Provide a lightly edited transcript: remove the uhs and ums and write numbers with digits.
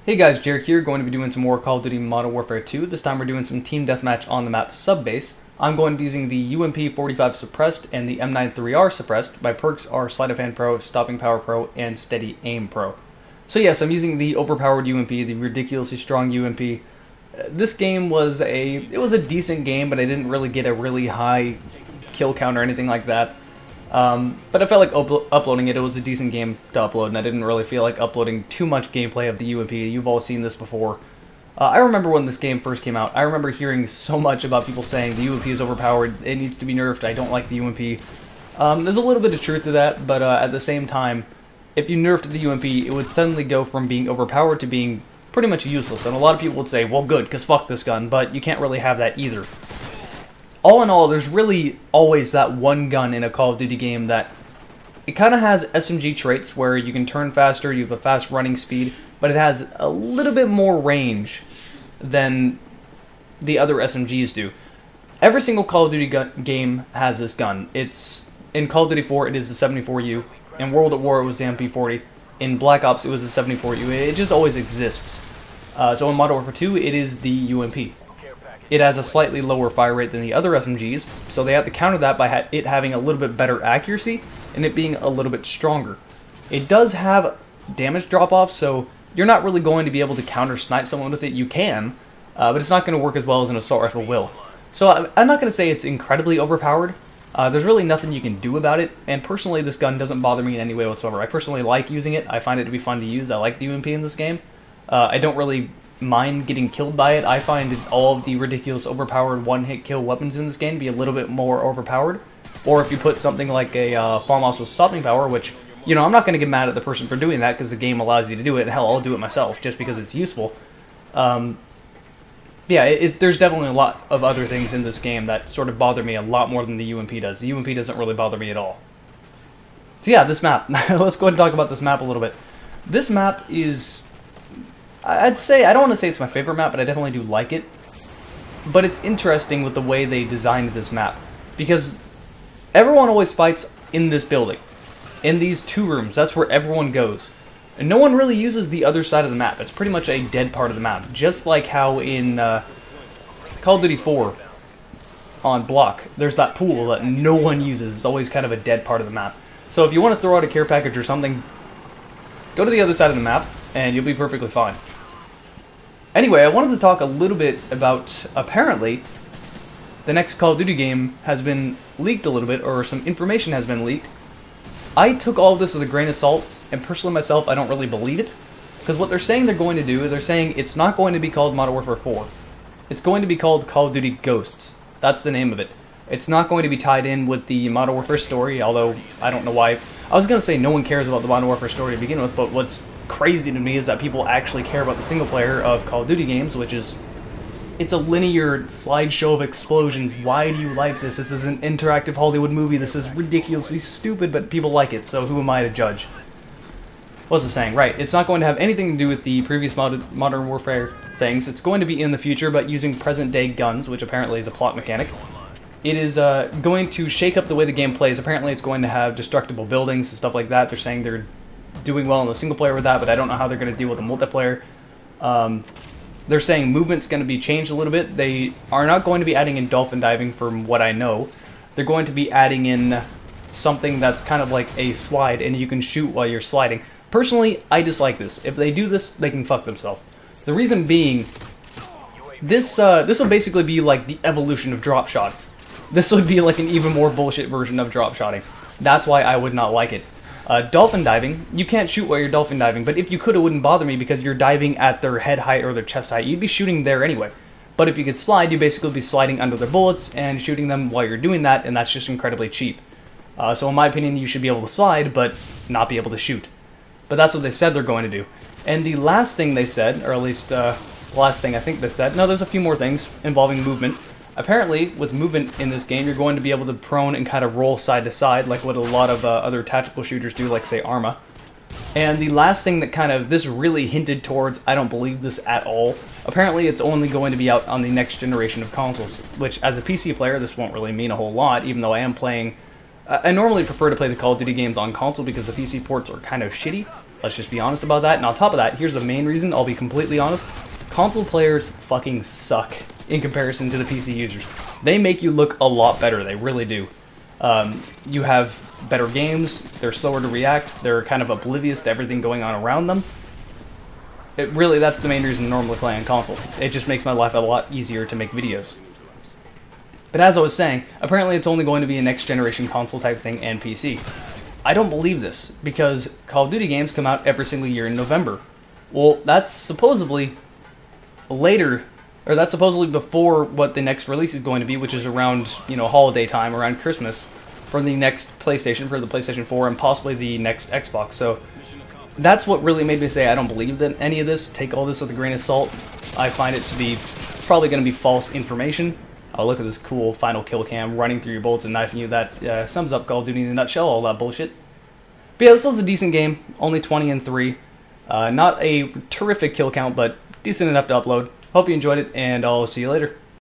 Hey guys, Jarek here, going to be doing some more Call of Duty Modern Warfare 2. This time we're doing some team deathmatch on the map Subbase. I'm going to be using the UMP 45 Suppressed and the M93R Suppressed. My perks are Sleight of Hand Pro, Stopping Power Pro, and Steady Aim Pro. So yes, I'm using the overpowered UMP, the ridiculously strong UMP. This game was a decent game, but I didn't really get a really high kill count or anything like that. But I felt like uploading it. It was a decent game to upload, and I didn't really feel like uploading too much gameplay of the UMP. You've all seen this before. I remember when this game first came out, I remember hearing so much about people saying the UMP is overpowered, it needs to be nerfed, I don't like the UMP. There's a little bit of truth to that, but at the same time, if you nerfed the UMP, it would suddenly go from being overpowered to being pretty much useless. And a lot of people would say, well good, because fuck this gun, but you can't really have that either. All in all, there's really always that one gun in a Call of Duty game that it kind of has SMG traits where you can turn faster, you have a fast running speed, but it has a little bit more range than the other SMGs do. Every single Call of Duty game has this gun. It's in Call of Duty 4, it is the 74U. In World at War, it was the MP40. In Black Ops, it was the 74U. It just always exists. So in Modern Warfare 2, it is the UMP. It has a slightly lower fire rate than the other SMGs, so they have to counter that by it having a little bit better accuracy and it being a little bit stronger. It does have damage drop-off, so you're not really going to be able to counter-snipe someone with it. You can, but it's not going to work as well as an assault rifle will. So I'm not going to say it's incredibly overpowered. There's really nothing you can do about it, and personally this gun doesn't bother me in any way whatsoever. I personally like using it. I find it to be fun to use. I like the UMP in this game. I don't really mind getting killed by it. I find all of the ridiculous overpowered one-hit kill weapons in this game to be a little bit more overpowered. Or if you put something like a farmhouse with stopping power, which, you know, I'm not going to get mad at the person for doing that because the game allows you to do it. Hell, I'll do it myself just because it's useful. Yeah, there's definitely a lot of other things in this game that sort of bother me a lot more than the UMP does. The UMP doesn't really bother me at all. So yeah, this map. Let's go ahead and talk about this map a little bit. This map is, I'd say, I don't want to say it's my favorite map, but I definitely do like it. But it's interesting with the way they designed this map, because everyone always fights in this building. In these two rooms, that's where everyone goes. And no one really uses the other side of the map. It's pretty much a dead part of the map. Just like how in Call of Duty 4 on Block, there's that pool that no one uses. It's always kind of a dead part of the map. So if you want to throw out a care package or something, go to the other side of the map, and you'll be perfectly fine. Anyway, I wanted to talk a little bit about, apparently, the next Call of Duty game has been leaked a little bit, or some information has been leaked. I took all of this with a grain of salt, and personally myself, I don't really believe it. Because what they're saying they're going to do, they're saying it's not going to be called Modern Warfare 4. It's going to be called Call of Duty Ghosts. That's the name of it. It's not going to be tied in with the Modern Warfare story, although I don't know why. I was going to say no one cares about the Modern Warfare story to begin with, but what's crazy to me is that people actually care about the single player of Call of Duty games, which is, it's a linear slideshow of explosions. Why do you like this? This is an interactive Hollywood movie. This is ridiculously stupid, but people like it, so who am I to judge? What's the saying? Right, it's not going to have anything to do with the previous Modern Warfare things. It's going to be in the future, but using present-day guns, which apparently is a plot mechanic. It is going to shake up the way the game plays. Apparently it's going to have destructible buildings and stuff like that. They're saying they're doing well in the single player with that, but I don't know how they're going to deal with the multiplayer. They're saying movement's going to be changed a little bit. They are not going to be adding in dolphin diving from what I know. They're going to be adding in something that's kind of like a slide, and you can shoot while you're sliding. Personally, I dislike this. If they do this, they can fuck themselves. The reason being, this will basically be like the evolution of drop shot. This would be like an even more bullshit version of drop shotting. That's why I would not like it. Dolphin diving, you can't shoot while you're dolphin diving, but if you could, it wouldn't bother me because you're diving at their head height or their chest height. You'd be shooting there anyway. But if you could slide, you'd basically be sliding under their bullets and shooting them while you're doing that, and that's just incredibly cheap. So in my opinion, you should be able to slide, but not be able to shoot. But that's what they said they're going to do. And the last thing they said, or at least last thing I think they said, no, there's a few more things involving movement. Apparently, with movement in this game, you're going to be able to prone and kind of roll side to side, like what a lot of other tactical shooters do, like, say, Arma. And the last thing that kind of, this really hinted towards, I don't believe this at all, apparently it's only going to be out on the next generation of consoles, which, as a PC player, this won't really mean a whole lot, even though I am playing... I normally prefer to play the Call of Duty games on console because the PC ports are kind of shitty. Let's just be honest about that. And on top of that, here's the main reason, I'll be completely honest. Console players fucking suck in comparison to the PC users. They make you look a lot better, they really do. You have better games, they're slower to react, they're kind of oblivious to everything going on around them. Really, that's the main reason I normally play on console. It just makes my life a lot easier to make videos. But as I was saying, apparently it's only going to be a next generation console type thing and PC. I don't believe this, because Call of Duty games come out every single year in November. Well, that's supposedly later, or that's supposedly before what the next release is going to be, which is around, you know, holiday time, around Christmas, for the next PlayStation, for the PlayStation 4, and possibly the next Xbox. So that's what really made me say I don't believe that any of this. Take all this with a grain of salt. I find it to be probably going to be false information. Oh, look at this cool final kill cam running through your bullets and knifing you. That sums up Call of Duty in a nutshell, all that bullshit. But yeah, this was a decent game. Only 20 and 3. Not a terrific kill count, but decent enough to upload. Hope you enjoyed it, and I'll see you later.